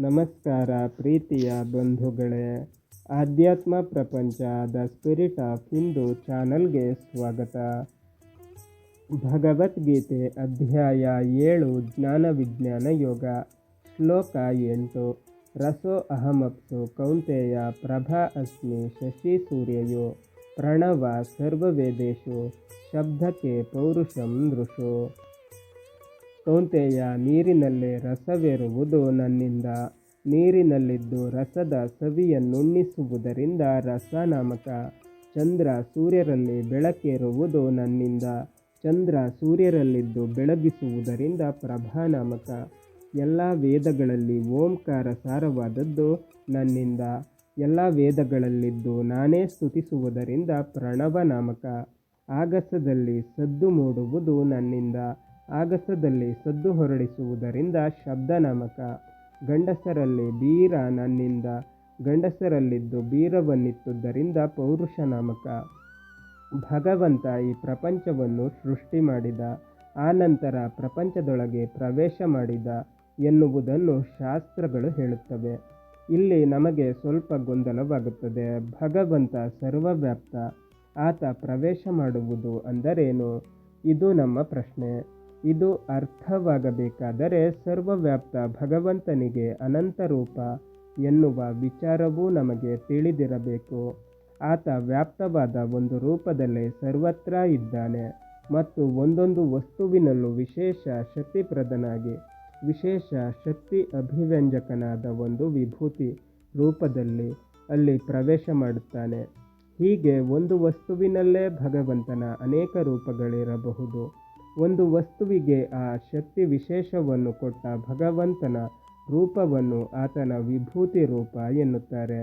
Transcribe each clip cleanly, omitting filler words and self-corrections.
ನಮಸ್ಕಾರ ಪ್ರೀತಿಯ ಬಂಧುಗಳೇ, ಆಧ್ಯಾತ್ಮ ಪ್ರಪಂಚ ದ ಸ್ಪಿರಿಟ್ ಆಫ್ ಹಿಂದೂ ಚಾನಲ್ಗೆ ಸ್ವಾಗತ. ಭಗವದ್ಗೀತೆ ಅಧ್ಯಾಯ 7 ಜ್ಞಾನ ವಿಜ್ಞಾನ ಯೋಗ. ಶ್ಲೋಕ 8. ರಸೋ ಅಹಮಪ್ಸು ಕೌಂತೆಯ ಪ್ರಭಾ ಅಸ್ಮಿ ಶಶಿ ಸೂರ್ಯಯೋ ಪ್ರಣವ ಸರ್ವವೇದೇಶು ಶಬ್ದಕ್ಕೆ ಪೌರುಷಂ ನೃಷೋ. ಕೌಂತೆಯ, ನೀರಿನಲ್ಲೇ ರಸವಿರುವುದು ನನ್ನಿಂದ. ನೀರಿನಲ್ಲಿದ್ದು ರಸದ ಸವಿಯನ್ನುಣ್ಣಿಸುವುದರಿಂದ ರಸ ನಾಮಕ. ಚಂದ್ರ ಸೂರ್ಯರಲ್ಲಿ ಬೆಳಕಿರುವುದು ನನ್ನಿಂದ. ಚಂದ್ರ ಸೂರ್ಯರಲ್ಲಿದ್ದು ಬೆಳಗಿಸುವುದರಿಂದ ಪ್ರಭಾ ನಾಮಕ. ಎಲ್ಲ ವೇದಗಳಲ್ಲಿ ಓಂಕಾರ ಸಾರವಾದದ್ದು ನನ್ನಿಂದ. ಎಲ್ಲ ವೇದಗಳಲ್ಲಿದ್ದು ನಾನೇ ಸ್ತುತಿಸುವುದರಿಂದ ಪ್ರಣವ ನಾಮಕ. ಆಗಸದಲ್ಲಿ ಸದ್ದು ಮೂಡುವುದು ನನ್ನಿಂದ. ಆಗಸದಲ್ಲಿ ಸದ್ದು ಹೊರಡಿಸುವುದರಿಂದ ಶಬ್ದ ನಾಮಕ. ಗಂಡಸರಲ್ಲಿ ಬೀರ ನನ್ನಿಂದ. ಗಂಡಸರಲ್ಲಿದ್ದು ಬೀರವನ್ನಿತ್ತುದರಿಂದ ಪೌರುಷ ನಾಮಕ. ಭಗವಂತ ಈ ಪ್ರಪಂಚವನ್ನು ಸೃಷ್ಟಿ ಮಾಡಿದ, ಆನಂತರ ಪ್ರಪಂಚದೊಳಗೆ ಪ್ರವೇಶ ಮಾಡಿದ ಎನ್ನುವುದನ್ನು ಶಾಸ್ತ್ರಗಳು ಹೇಳುತ್ತವೆ. ಇಲ್ಲಿ ನಮಗೆ ಸ್ವಲ್ಪ ಗೊಂದಲವಾಗುತ್ತದೆ. ಭಗವಂತ ಸರ್ವವ್ಯಾಪ್ತ, ಆತ ಪ್ರವೇಶ ಮಾಡುವುದು ಅಂದರೇನು? ಇದು ನಮ್ಮ ಪ್ರಶ್ನೆ. ಇದು ಅರ್ಥವಾಗಬೇಕಾದರೆ ಸರ್ವವ್ಯಾಪ್ತ ಭಗವಂತನಿಗೆ ಅನಂತ ರೂಪ ಎನ್ನುವ ವಿಚಾರವೂ ನಮಗೆ ತಿಳಿದಿರಬೇಕು. ಆತ ವ್ಯಾಪ್ತವಾದ ಒಂದು ರೂಪದಲ್ಲೇ ಸರ್ವತ್ರ ಇದ್ದಾನೆ ಮತ್ತು ಒಂದೊಂದು ವಸ್ತುವಿನಲ್ಲೂ ವಿಶೇಷ ಶಕ್ತಿಪ್ರದನಾಗಿ, ವಿಶೇಷ ಶಕ್ತಿ ಅಭಿವ್ಯಂಜಕನಾದ ಒಂದು ವಿಭೂತಿ ರೂಪದಲ್ಲಿ ಅಲ್ಲಿ ಪ್ರವೇಶ ಮಾಡುತ್ತಾನೆ. ಹೀಗೆ ಒಂದು ವಸ್ತುವಿನಲ್ಲೇ ಭಗವಂತನ ಅನೇಕ ರೂಪಗಳಿರಬಹುದು. ಒಂದು ವಸ್ತುವಿಗೆ ಆ ಶಕ್ತಿ ವಿಶೇಷವನ್ನು ಕೊಟ್ಟ ಭಗವಂತನ ರೂಪವನ್ನು ಆತನ ವಿಭೂತಿ ರೂಪ ಎನ್ನುತ್ತಾರೆ.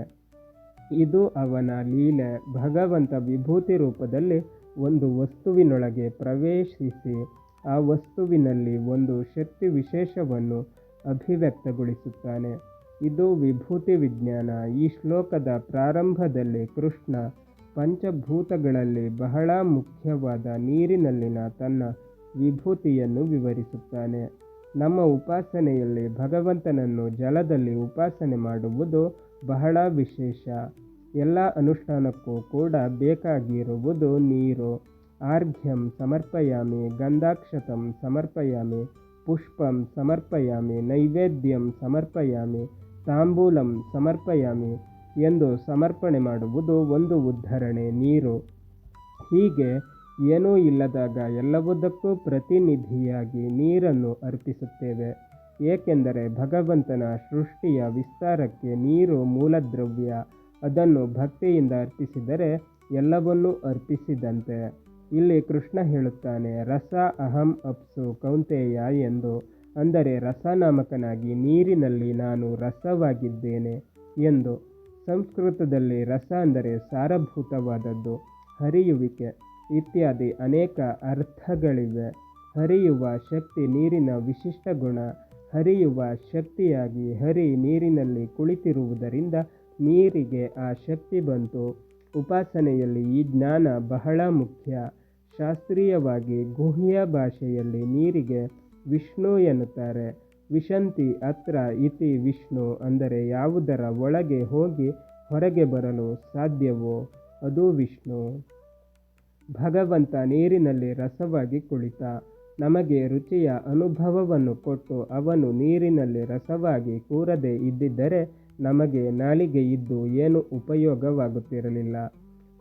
ಇದು ಅವನ ಲೀಲೆ. ಭಗವಂತ ವಿಭೂತಿ ರೂಪದಲ್ಲಿ ಒಂದು ವಸ್ತುವಿನೊಳಗೆ ಪ್ರವೇಶಿಸಿ ಆ ವಸ್ತುವಿನಲ್ಲಿ ಒಂದು ಶಕ್ತಿ ವಿಶೇಷವನ್ನು ಅಭಿವ್ಯಕ್ತಗೊಳಿಸುತ್ತಾನೆ. ಇದು ವಿಭೂತಿ ವಿಜ್ಞಾನ. ಈ ಶ್ಲೋಕದ ಪ್ರಾರಂಭದಲ್ಲಿ ಕೃಷ್ಣ ಪಂಚಭೂತಗಳಲ್ಲಿ ಬಹಳ ಮುಖ್ಯವಾದ ನೀರಿನಲ್ಲಿನ ತನ್ನ ವಿಭೂತಿಯನ್ನು ವಿವರಿಸುತ್ತಾನೆ. ನಮ್ಮ ಉಪಾಸನೆಯಲ್ಲಿ ಭಗವಂತನನ್ನು ಜಲದಲ್ಲಿ ಉಪಾಸನೆ ಮಾಡುವುದು ಬಹಳ ವಿಶೇಷ. ಎಲ್ಲ ಅನುಷ್ಠಾನಕ್ಕೂ ಕೂಡ ಬೇಕಾಗಿರುವುದು ನೀರು. ಆರ್ಘ್ಯಂ ಸಮರ್ಪಯಾಮಿ, ಗಂಧಾಕ್ಷತಂ ಸಮರ್ಪಯಾಮಿ, ಪುಷ್ಪಂ ಸಮರ್ಪಯಾಮಿ, ನೈವೇದ್ಯಂ ಸಮರ್ಪಯಾಮಿ, ತಾಂಬೂಲಂ ಸಮರ್ಪಯಾಮಿ ಎಂದು ಸಮರ್ಪಣೆ ಮಾಡುವುದು ಒಂದು ಉದ್ಧರಣೆ, ನೀರು. ಹೀಗೆ ಏನೂ ಇಲ್ಲದಾಗ ಎಲ್ಲವುದಕ್ಕೂ ಪ್ರತಿನಿಧಿಯಾಗಿ ನೀರನ್ನು ಅರ್ಪಿಸುತ್ತೇವೆ. ಏಕೆಂದರೆ ಭಗವಂತನ ಸೃಷ್ಟಿಯ ವಿಸ್ತಾರಕ್ಕೆ ನೀರು ಮೂಲದ್ರವ್ಯ. ಅದನ್ನು ಭಕ್ತಿಯಿಂದ ಅರ್ಪಿಸಿದರೆ ಎಲ್ಲವನ್ನೂ ಅರ್ಪಿಸಿದಂತೆ. ಇಲ್ಲಿ ಕೃಷ್ಣ ಹೇಳುತ್ತಾನೆ, ರಸ ಅಹಂ ಅಪ್ಸು ಕೌಂತೆಯ ಎಂದು. ಅಂದರೆ ರಸನಾಮಕನಾಗಿ ನೀರಿನಲ್ಲಿ ನಾನು ರಸವಾಗಿದ್ದೇನೆ ಎಂದು. ಸಂಸ್ಕೃತದಲ್ಲಿ ರಸ ಅಂದರೆ ಸಾರಭೂತವಾದದ್ದು, ಹರಿಯುವಿಕೆ ಇತ್ಯಾದಿ ಅನೇಕ ಅರ್ಥಗಳಿವೆ. ಹರಿಯುವ ಶಕ್ತಿ ನೀರಿನ ವಿಶಿಷ್ಟ ಗುಣ. ಹರಿಯುವ ಶಕ್ತಿಯಾಗಿ ಹರಿ ನೀರಿನಲ್ಲಿ ಕುಳಿತಿರುವುದರಿಂದ ನೀರಿಗೆ ಆ ಶಕ್ತಿ ಬಂತು. ಉಪಾಸನೆಯಲ್ಲಿ ಈ ಜ್ಞಾನ ಬಹಳ ಮುಖ್ಯ. ಶಾಸ್ತ್ರೀಯವಾಗಿ ಗುಹ್ಯ ಭಾಷೆಯಲ್ಲಿ ನೀರಿಗೆ ವಿಷ್ಣು ಎನ್ನುತ್ತಾರೆ. ವಿಶಂತಿ ಅತ್ರ ಇತಿ ವಿಷ್ಣು. ಅಂದರೆ ಯಾವುದರ ಒಳಗೆ ಹೋಗಿ ಹೊರಗೆ ಬರಲು ಸಾಧ್ಯವೋ ಅದು ವಿಷ್ಣು. ಭಗವಂತ ನೀರಿನಲ್ಲಿ ರಸವಾಗಿ ಕುಳಿತ. ನಮಗೆ ರುಚಿಯ ಅನುಭವವನ್ನು ಕೊಟ್ಟು ಅವನು ನೀರಿನಲ್ಲಿ ರಸವಾಗಿ ಕೂರದೇ ಇದ್ದಿದ್ದರೆ ನಮಗೆ ನಾಲಿಗೆ ಇದ್ದು ಏನು ಉಪಯೋಗವಾಗುತ್ತಿರಲಿಲ್ಲ.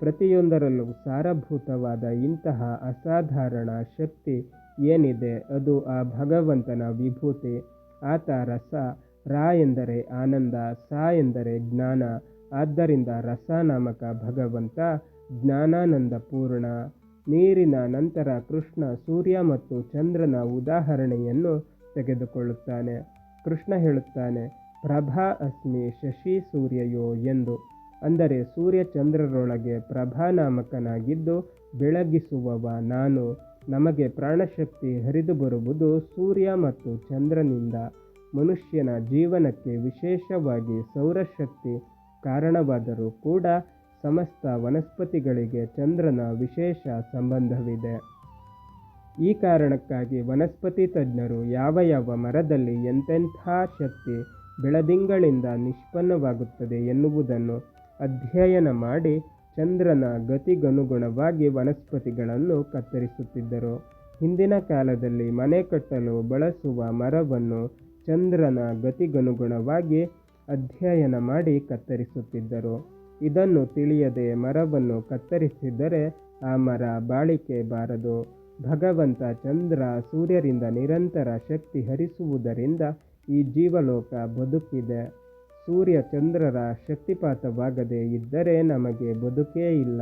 ಪ್ರತಿಯೊಂದರಲ್ಲೂ ಸಾರಭೂತವಾದ ಇಂತಹ ಅಸಾಧಾರಣ ಶಕ್ತಿ ಏನಿದೆ ಅದು ಆ ಭಗವಂತನ ವಿಭೂತಿ. ಆತ ರಸ. ರ ಎಂದರೆ ಆನಂದ, ಸ ಎಂದರೆ ಜ್ಞಾನ. ಆದ್ದರಿಂದ ರಸ ನಾಮಕ ಭಗವಂತ ಜ್ಞಾನಾನಂದ ಪೂರ್ಣ. ನೀರಿನ ನಂತರ ಕೃಷ್ಣ ಸೂರ್ಯ ಮತ್ತು ಚಂದ್ರನ ಉದಾಹರಣೆಯನ್ನು ತೆಗೆದುಕೊಳ್ಳುತ್ತಾನೆ. ಕೃಷ್ಣ ಹೇಳುತ್ತಾನೆ, ಪ್ರಭಾ ಅಸ್ಮಿ ಶಶಿ ಸೂರ್ಯಯೋ ಎಂದು. ಅಂದರೆ ಸೂರ್ಯ ಚಂದ್ರರೊಳಗೆ ಪ್ರಭಾನಾಮಕನಾಗಿದ್ದು ಬೆಳಗಿಸುವವ ನಾನು. ನಮಗೆ ಪ್ರಾಣಶಕ್ತಿ ಹರಿದು ಬರುವುದು ಸೂರ್ಯ ಮತ್ತು ಚಂದ್ರನಿಂದ. ಮನುಷ್ಯನ ಜೀವನಕ್ಕೆ ವಿಶೇಷವಾಗಿ ಸೌರಶಕ್ತಿ ಕಾರಣವಾದರೂ ಕೂಡ ಸಮಸ್ತ ವನಸ್ಪತಿಗಳಿಗೆ ಚಂದ್ರನ ವಿಶೇಷ ಸಂಬಂಧವಿದೆ. ಈ ಕಾರಣಕ್ಕಾಗಿ ವನಸ್ಪತಿ ತಜ್ಞರು ಯಾವ ಯಾವ ಮರದಲ್ಲಿ ಎಂತೆಂಥ ಶಕ್ತಿ ಬೆಳದಿಂಗಳಿಂದ ನಿಷ್ಪನ್ನವಾಗುತ್ತದೆ ಎನ್ನುವುದನ್ನು ಅಧ್ಯಯನ ಮಾಡಿ ಚಂದ್ರನ ಗತಿಗನುಗುಣವಾಗಿ ವನಸ್ಪತಿಗಳನ್ನು ಕತ್ತರಿಸುತ್ತಿದ್ದರು. ಹಿಂದಿನ ಕಾಲದಲ್ಲಿ ಮನೆ ಕಟ್ಟಲು ಬಳಸುವ ಮರವನ್ನು ಚಂದ್ರನ ಗತಿಗನುಗುಣವಾಗಿ ಅಧ್ಯಯನ ಮಾಡಿ ಕತ್ತರಿಸುತ್ತಿದ್ದರು. ಇದನ್ನು ತಿಳಿಯದೆ ಮರವನ್ನು ಕತ್ತರಿಸಿದರೆ ಆ ಮರ ಬಾಳಿಕೆ ಬಾರದು. ಭಗವಂತ ಚಂದ್ರ ಸೂರ್ಯರಿಂದ ನಿರಂತರ ಶಕ್ತಿ ಹರಿಸುವುದರಿಂದ ಈ ಜೀವಲೋಕ ಬದುಕಿದೆ. ಸೂರ್ಯ ಚಂದ್ರರ ಶಕ್ತಿಪಾತವಾಗದೇ ಇದ್ದರೆ ನಮಗೆ ಬದುಕೇ ಇಲ್ಲ.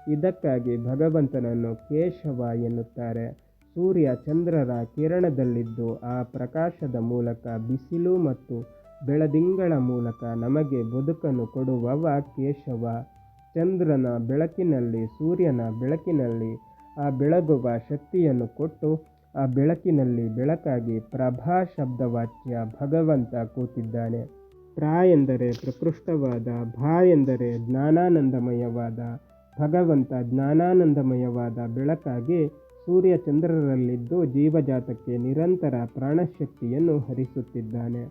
ಇದಕ್ಕಾಗಿ ಭಗವಂತನನ್ನು ಕೇಶವ ಎನ್ನುತ್ತಾರೆ. ಸೂರ್ಯ ಚಂದ್ರರ ಕಿರಣದಲ್ಲಿದ್ದು ಆ ಪ್ರಕಾಶದ ಮೂಲಕ ಬಿಸಿಲು ಮತ್ತು ಬೆಳದಿಂಗಳ ಮೂಲಕ ನಮಗೆ ಬದುಕನ್ನು ಕೊಡುವವ ಕೇಶವ. ಚಂದ್ರನ ಬೆಳಕಿನಲ್ಲಿ ಸೂರ್ಯನ ಬೆಳಕಿನಲ್ಲಿ ಆ ಬೆಳಗುವ ಶಕ್ತಿಯನ್ನು ಕೊಟ್ಟು ಆ ಬೆಳಕಿನಲ್ಲಿ ಬೆಳಕಾಗಿ ಪ್ರಭಾ ಶಬ್ದವಾಚ್ಯ ಭಗವಂತ ಕೂತಿದ್ದಾನೆ. ಪ್ರ ಎಂದರೆ ಪ್ರಕೃಷ್ಟವಾದ, ಭಾ ಎಂದರೆ ಜ್ಞಾನಾನಂದಮಯವಾದ. ಭಗವಂತ ಜ್ಞಾನಾನಂದಮಯವಾದ ಬೆಳಕಾಗಿ ಸೂರ್ಯ ಚಂದ್ರರಲ್ಲಿದ್ದು ಜೀವಜಾತಕ್ಕೆ ನಿರಂತರ ಪ್ರಾಣಶಕ್ತಿಯನ್ನು ಹರಿಸುತ್ತಿದ್ದಾನೆ.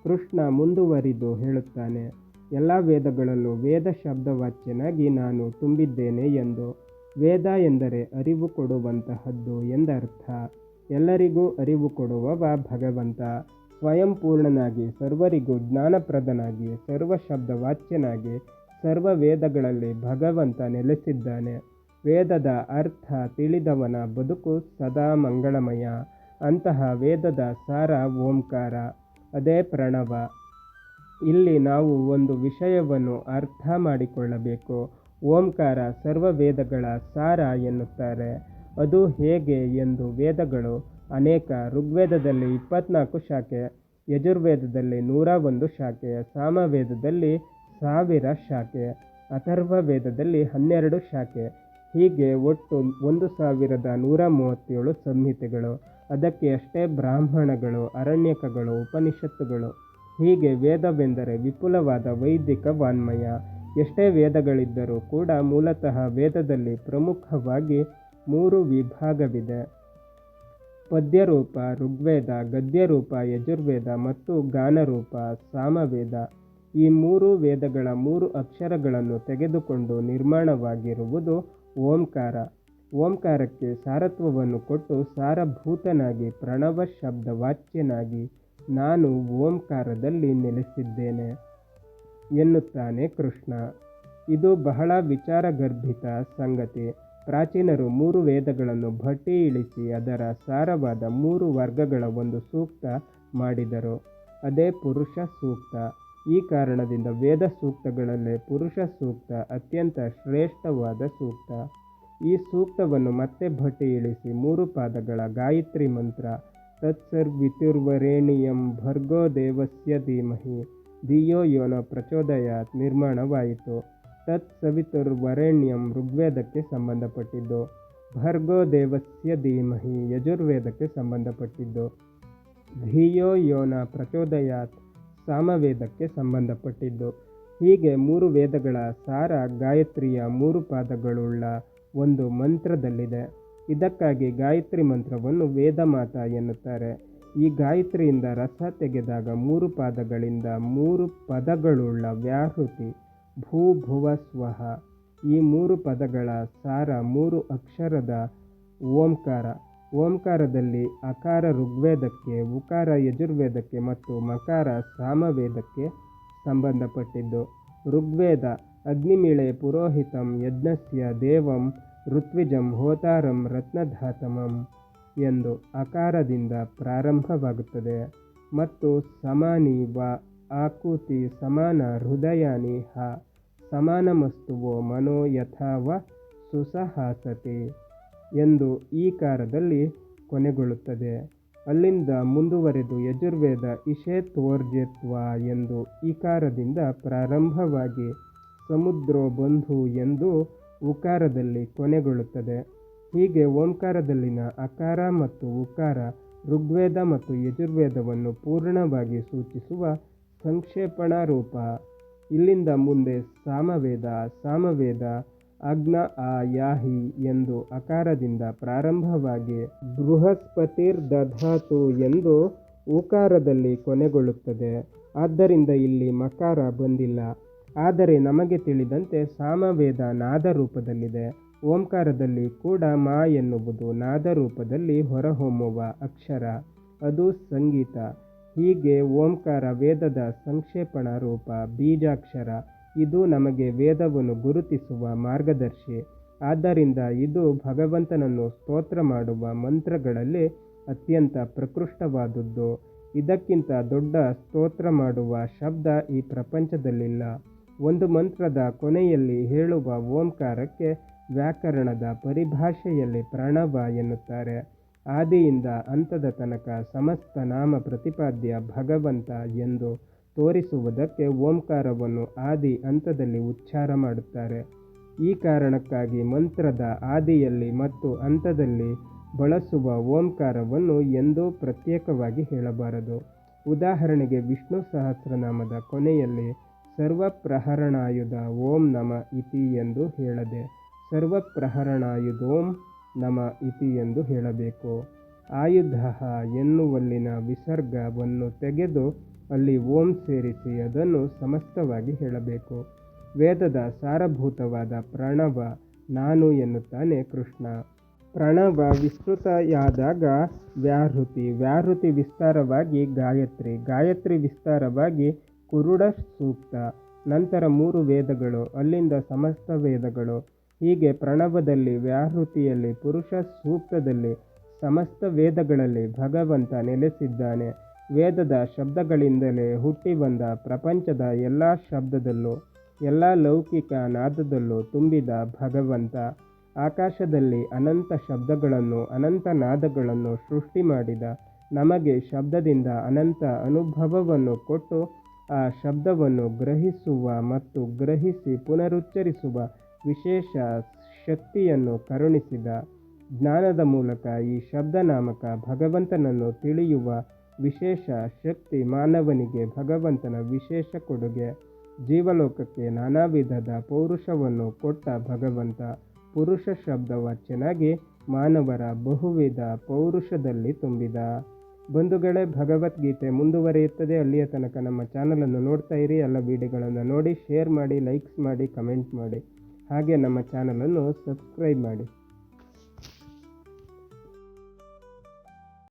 ಕೃಷ್ಣ ಮುಂದುವರಿದು ಹೇಳುತ್ತಾನೆ, ಎಲ್ಲ ವೇದಗಳಲ್ಲೂ ವೇದ ಶಬ್ದವಾಚ್ಯನಾಗಿ ನಾನು ತುಂಬಿದ್ದೇನೆ ಎಂದು. ವೇದ ಎಂದರೆ ಅರಿವು ಕೊಡುವಂತಹದ್ದು ಎಂದರ್ಥ. ಎಲ್ಲರಿಗೂ ಅರಿವು ಕೊಡುವವ ಭಗವಂತ. ಸ್ವಯಂಪೂರ್ಣನಾಗಿ ಸರ್ವರಿಗೂ ಜ್ಞಾನಪ್ರದನಾಗಿ ಸರ್ವಶಬ್ದವಾಚ್ಯನಾಗಿ ಸರ್ವ ವೇದಗಳಲ್ಲಿ ಭಗವಂತ ನೆಲೆಸಿದ್ದಾನೆ. ವೇದದ ಅರ್ಥ ತಿಳಿದವನ ಬದುಕು ಸದಾ ಮಂಗಳಮಯ. ಅಂತಹ ವೇದದ ಸಾರ ಓಂಕಾರ, ಅದೇ ಪ್ರಣವ. ಇಲ್ಲಿ ನಾವು ಒಂದು ವಿಷಯವನ್ನು ಅರ್ಥ ಮಾಡಿಕೊಳ್ಳಬೇಕು. ಓಂಕಾರ ಸರ್ವ ವೇದಗಳ ಸಾರ ಎನ್ನುತ್ತಾರೆ. ಅದು ಹೇಗೆ ಎಂದು ವೇದಗಳು ಅನೇಕ. ಋಗ್ವೇದದಲ್ಲಿ 24 ಶಾಖೆ, ಯಜುರ್ವೇದದಲ್ಲಿ 101 ಶಾಖೆ, ಸಾಮವೇದದಲ್ಲಿ 1000 ಶಾಖೆ, ಅಥರ್ವ ವೇದದಲ್ಲಿ 12 ಶಾಖೆ, ಹೀಗೆ ಒಟ್ಟು 1137 ಸಂಹಿತೆಗಳು. ಅದಕ್ಕೆ ಅಷ್ಟೇ ಬ್ರಾಹ್ಮಣಗಳು, ಅರಣ್ಯಕಗಳು, ಉಪನಿಷತ್ತುಗಳು. ಹೀಗೆ ವೇದವೆಂದರೆ ವಿಪುಲವಾದ ವೈದಿಕ ವಾನ್ಮಯ. ಎಷ್ಟೇ ವೇದಗಳಿದ್ದರೂ ಕೂಡ ಮೂಲತಃ ವೇದದಲ್ಲಿ ಪ್ರಮುಖವಾಗಿ 3 ವಿಭಾಗವಿದೆ. ಪದ್ಯರೂಪ ಋಗ್ವೇದ, ಗದ್ಯರೂಪ ಯಜುರ್ವೇದ ಮತ್ತು ಗಾನರೂಪ ಸಾಮವೇದ. ಈ 3 ವೇದಗಳ 3 ಅಕ್ಷರಗಳನ್ನು ತೆಗೆದುಕೊಂಡು ನಿರ್ಮಾಣವಾಗಿರುವುದು ಓಂಕಾರ. ಓಂಕಾರಕ್ಕೆ ಸಾರತ್ವವನ್ನು ಕೊಟ್ಟು ಸಾರಭೂತನಾಗಿ ಪ್ರಣವ ಶಬ್ದವಾಚ್ಯನಾಗಿ ನಾನು ಓಂಕಾರದಲ್ಲಿ ನೆಲೆಸಿದ್ದೇನೆ ಎನ್ನುತ್ತಾನೆ ಕೃಷ್ಣ. ಇದು ಬಹಳ ವಿಚಾರಗರ್ಭಿತ ಸಂಗತಿ. ಪ್ರಾಚೀನರು 3 ವೇದಗಳನ್ನು ಭಟ್ಟಿ ಇಳಿಸಿ ಅದರ ಸಾರವಾದ 3 ವರ್ಗಗಳ ಒಂದು ಸೂಕ್ತ ಮಾಡಿದರು. ಅದೇ ಪುರುಷ ಸೂಕ್ತ. ಈ ಕಾರಣದಿಂದ ವೇದ ಸೂಕ್ತಗಳಲ್ಲೇ ಪುರುಷ ಸೂಕ್ತ ಅತ್ಯಂತ ಶ್ರೇಷ್ಠವಾದ ಸೂಕ್ತ. ಈ ಸೂಕ್ತವನ್ನು ಮತ್ತೆ ಭಟ್ಟಿ ಇಳಿಸಿ 3 ಪಾದಗಳ ಗಾಯತ್ರಿ ಮಂತ್ರ ತತ್ಸರ್ವಿತುರ್ವರೇಣ್ಯಂ ಭರ್ಗೋ ದೇವಸ್ಯ ಧೀಮಹಿ ಧಿಯೋ ಯೋ ನ ಪ್ರಚೋದಯಾತ್ ನಿರ್ಮಾಣವಾಯಿತು. ತತ್ ಸವಿತುರ್ವರೇಣ್ಯಂ ಋಗ್ವೇದಕ್ಕೆ ಸಂಬಂಧಪಟ್ಟಿದ್ದು, ಭರ್ಗೋ ದೇವಸ್ಯ ಧೀಮಹಿ ಯಜುರ್ವೇದಕ್ಕೆ ಸಂಬಂಧಪಟ್ಟಿದ್ದು, ಧಿಯೋ ಯೋ ನ ಪ್ರಚೋದಯಾತ್ ಸಾಮವೇದಕ್ಕೆ ಸಂಬಂಧಪಟ್ಟಿದ್ದು. ಹೀಗೆ 3 ವೇದಗಳ ಸಾರ ಗಾಯತ್ರಿಯ 3 ಪಾದಗಳುಳ್ಳ ಒಂದು ಮಂತ್ರದಲ್ಲಿದೆ. ಇದಕ್ಕಾಗಿ ಗಾಯತ್ರಿ ಮಂತ್ರವನ್ನು ವೇದಮಾತ ಎನ್ನುತ್ತಾರೆ. ಈ ಗಾಯತ್ರಿಯಿಂದ ರಸ ತೆಗೆದಾಗ 3 ಪಾದಗಳಿಂದ 3 ಪದಗಳುಳ್ಳ ವ್ಯಾಹೃತಿ ಭೂ ಭುವ ಸ್ವಹ. ಈ 3 ಪದಗಳ ಸಾರ 3 ಅಕ್ಷರದ ಓಂಕಾರ. ಓಂಕಾರದಲ್ಲಿ ಅಕಾರ ಋಗ್ವೇದಕ್ಕೆ, ಉಕಾರ ಯಜುರ್ವೇದಕ್ಕೆ ಮತ್ತು ಮಕಾರ ಸಾಮವೇದಕ್ಕೆ ಸಂಬಂಧಪಟ್ಟಿದ್ದು. ಋಗ್ವೇದ ಅಗ್ನಿಮಿಳೆ ಪುರೋಹಿತಂ ಯಜ್ಞಸ್ಯ ದೇವಂ ಋತ್ವಿಜಂ ಹೋತಾರಂ ರತ್ನಧಾತಮಂ ಎಂದು ಅಕಾರದಿಂದ ಪ್ರಾರಂಭವಾಗುತ್ತದೆ ಮತ್ತು ಸಮಾನಿ ವ ಆಕೂತಿ ಸಮಾನ ಹೃದಯಾನಿ ಹ ಸಮಾನಮಸ್ತುವೋ ಮನೋ ಯಥಾವ ಸುಸಹಾಸತೆ ಎಂದು ಈ ಕಾರದಲ್ಲಿ ಕೊನೆಗೊಳ್ಳುತ್ತದೆ. ಅಲ್ಲಿಂದ ಮುಂದುವರೆದು ಯಜುರ್ವೇದ ಇಷೇತ್ವೋರ್ಜೆತ್ವ ಎಂದು ಈಕಾರದಿಂದ ಪ್ರಾರಂಭವಾಗಿ ಸಮುದ್ರೋ ಬಂಧು ಎಂದು ಉಕಾರದಲ್ಲಿ ಕೊನೆಗೊಳ್ಳುತ್ತದೆ. ಹೀಗೆ ಓಂಕಾರದಲ್ಲಿನ ಅಕಾರ ಮತ್ತು ಉಕಾರ ಋಗ್ವೇದ ಮತ್ತು ಯಜುರ್ವೇದವನ್ನು ಪೂರ್ಣವಾಗಿ ಸೂಚಿಸುವ ಸಂಕ್ಷೇಪಣ ರೂಪ. ಇಲ್ಲಿಂದ ಮುಂದೆ ಸಾಮವೇದ. ಸಾಮವೇದ ಅಗ್ನ ಆ ಯಾಹಿ ಎಂದು ಅಕಾರದಿಂದ ಪ್ರಾರಂಭವಾಗಿ ಬೃಹಸ್ಪತಿರ್ ದಧಾತು ಎಂದು ಉಕಾರದಲ್ಲಿ ಕೊನೆಗೊಳ್ಳುತ್ತದೆ. ಆದ್ದರಿಂದ ಇಲ್ಲಿ ಮಕಾರ ಬಂದಿಲ್ಲ. ಆದರೆ ನಮಗೆ ತಿಳಿದಂತೆ ಸಾಮವೇದ ನಾದ ರೂಪದಲ್ಲಿದೆ. ಓಂಕಾರದಲ್ಲಿ ಕೂಡ ಮಾ ಎನ್ನುವುದು ನಾದ ರೂಪದಲ್ಲಿ ಹೊರಹೊಮ್ಮುವ ಅಕ್ಷರ, ಅದು ಸಂಗೀತ. ಹೀಗೆ ಓಂಕಾರ ವೇದದ ಸಂಕ್ಷೇಪಣ ರೂಪ, ಬೀಜಾಕ್ಷರ. ಇದು ನಮಗೆ ವೇದವನ್ನು ಗುರುತಿಸುವ ಮಾರ್ಗದರ್ಶಿ. ಆದ್ದರಿಂದ ಇದು ಭಗವಂತನನ್ನು ಸ್ತೋತ್ರ ಮಾಡುವ ಮಂತ್ರಗಳಲ್ಲಿ ಅತ್ಯಂತ ಪ್ರಕೃಷ್ಟವಾದುದು. ಇದಕ್ಕಿಂತ ದೊಡ್ಡ ಸ್ತೋತ್ರ ಮಾಡುವ ಶಬ್ದ ಈ ಪ್ರಪಂಚದಲ್ಲಿಲ್ಲ. ಒಂದು ಮಂತ್ರದ ಕೊನೆಯಲ್ಲಿ ಹೇಳುವ ಓಂಕಾರಕ್ಕೆ ವ್ಯಾಕರಣದ ಪರಿಭಾಷೆಯಲ್ಲಿ ಪ್ರಣವ ಎನ್ನುತ್ತಾರೆ. ಆದಿಯಿಂದ ಅಂತದ ತನಕ ಸಮಸ್ತ ನಾಮ ಪ್ರತಿಪಾದ್ಯ ಭಗವಂತ ಎಂದು ತೋರಿಸುವುದಕ್ಕೆ ಓಂಕಾರವನ್ನು ಆದಿ ಅಂತದಲ್ಲಿ ಉಚ್ಚಾರ ಮಾಡುತ್ತಾರೆ. ಈ ಕಾರಣಕ್ಕಾಗಿ ಮಂತ್ರದ ಆದಿಯಲ್ಲಿ ಮತ್ತು ಅಂತದಲ್ಲಿ ಬಳಸುವ ಓಂಕಾರವನ್ನು ಎಂದೂ ಪ್ರತ್ಯೇಕವಾಗಿ ಹೇಳಬಾರದು. ಉದಾಹರಣೆಗೆ ವಿಷ್ಣು ಸಹಸ್ರನಾಮದ ಕೊನೆಯಲ್ಲಿ ಸರ್ವಪ್ರಹರಣಾಯುಧ ಓಂ ನಮ ಇತಿ ಎಂದು ಹೇಳದೆ ಸರ್ವಪ್ರಹರಣಾಯುಧೋಂ ನಮ ಇತಿ ಎಂದು ಹೇಳಬೇಕು. ಆಯುಧ ಎನ್ನುವಲ್ಲಿನ ವಿಸರ್ಗವನ್ನು ತೆಗೆದು ಅಲ್ಲಿ ಓಂ ಸೇರಿಸಿ ಅದನ್ನು ಸಮಸ್ತವಾಗಿ ಹೇಳಬೇಕು. ವೇದದ ಸಾರಭೂತವಾದ ಪ್ರಣವ ನಾನು ಎನ್ನುತ್ತಾನೆ ಕೃಷ್ಣ. ಪ್ರಣವ ವಿಸ್ತೃತಿಯಾದಾಗ ವ್ಯಾಹೃತಿ, ವ್ಯಾಹೃತಿ ವಿಸ್ತಾರವಾಗಿ ಗಾಯತ್ರಿ, ಗಾಯತ್ರಿ ವಿಸ್ತಾರವಾಗಿ ಕುರುಡ ಸೂಕ್ತ, ನಂತರ 3 ವೇದಗಳು, ಅಲ್ಲಿಂದ ಸಮಸ್ತ ವೇದಗಳು. ಹೀಗೆ ಪ್ರಣವದಲ್ಲಿ, ವ್ಯಾಹೃತಿಯಲ್ಲಿ, ಪುರುಷ ಸೂಕ್ತದಲ್ಲಿ, ಸಮಸ್ತ ವೇದಗಳಲ್ಲಿ ಭಗವಂತ ನೆಲೆಸಿದ್ದಾನೆ. ವೇದದ ಶಬ್ದಗಳಿಂದಲೇ ಹುಟ್ಟಿ ಬಂದ ಪ್ರಪಂಚದ ಎಲ್ಲ ಶಬ್ದದಲ್ಲೂ ಎಲ್ಲ ಲೌಕಿಕ ನಾದದಲ್ಲೂ ತುಂಬಿದ ಭಗವಂತ ಆಕಾಶದಲ್ಲಿ ಅನಂತ ಶಬ್ದಗಳನ್ನು ಅನಂತ ನಾದಗಳನ್ನು ಸೃಷ್ಟಿ ಮಾಡಿದ ನಮಗೆ ಶಬ್ದದಿಂದ ಅನಂತ ಅನುಭವವನ್ನು ಕೊಟ್ಟು ಆ ಶಬ್ದವನ್ನು ಗ್ರಹಿಸುವ ಮತ್ತು ಗ್ರಹಿಸಿ ಪುನರುಚ್ಚರಿಸುವ ವಿಶೇಷ ಶಕ್ತಿಯನ್ನು ಕರುಣಿಸಿದ. ಜ್ಞಾನದ ಮೂಲಕ ಈ ಶಬ್ದನಾಮಕ ಭಗವಂತನನ್ನು ತಿಳಿಯುವ ವಿಶೇಷ ಶಕ್ತಿ ಮಾನವನಿಗೆ ಭಗವಂತನ ವಿಶೇಷ ಕೊಡುಗೆ. ಜೀವಲೋಕಕ್ಕೆ ನಾನಾ ವಿಧದ ಪೌರುಷವನ್ನು ಕೊಟ್ಟ ಭಗವಂತ ಪುರುಷ ಶಬ್ದವಾಚ್ಯನಾಗಿ ಮಾನವರ ಬಹುವಿಧ ಪೌರುಷದಲ್ಲಿ ತುಂಬಿದ. ಬಂಧುಗಳೇ, ಭಗವದ್ಗೀತೆ ಮುಂದುವರಿಯುತ್ತದೆ. ಅಲ್ಲಿಯ ತನಕ ನಮ್ಮ ಚಾನಲನ್ನು ನೋಡ್ತಾ ಇರಿ. ಎಲ್ಲ ವಿಡಿಯೋಗಳನ್ನು ನೋಡಿ, ಶೇರ್ ಮಾಡಿ, ಲೈಕ್ಸ್ ಮಾಡಿ, ಕಮೆಂಟ್ ಮಾಡಿ. ಹಾಗೆ ನಮ್ಮ ಚಾನಲನ್ನು ಸಬ್ಸ್ಕ್ರೈಬ್ ಮಾಡಿ.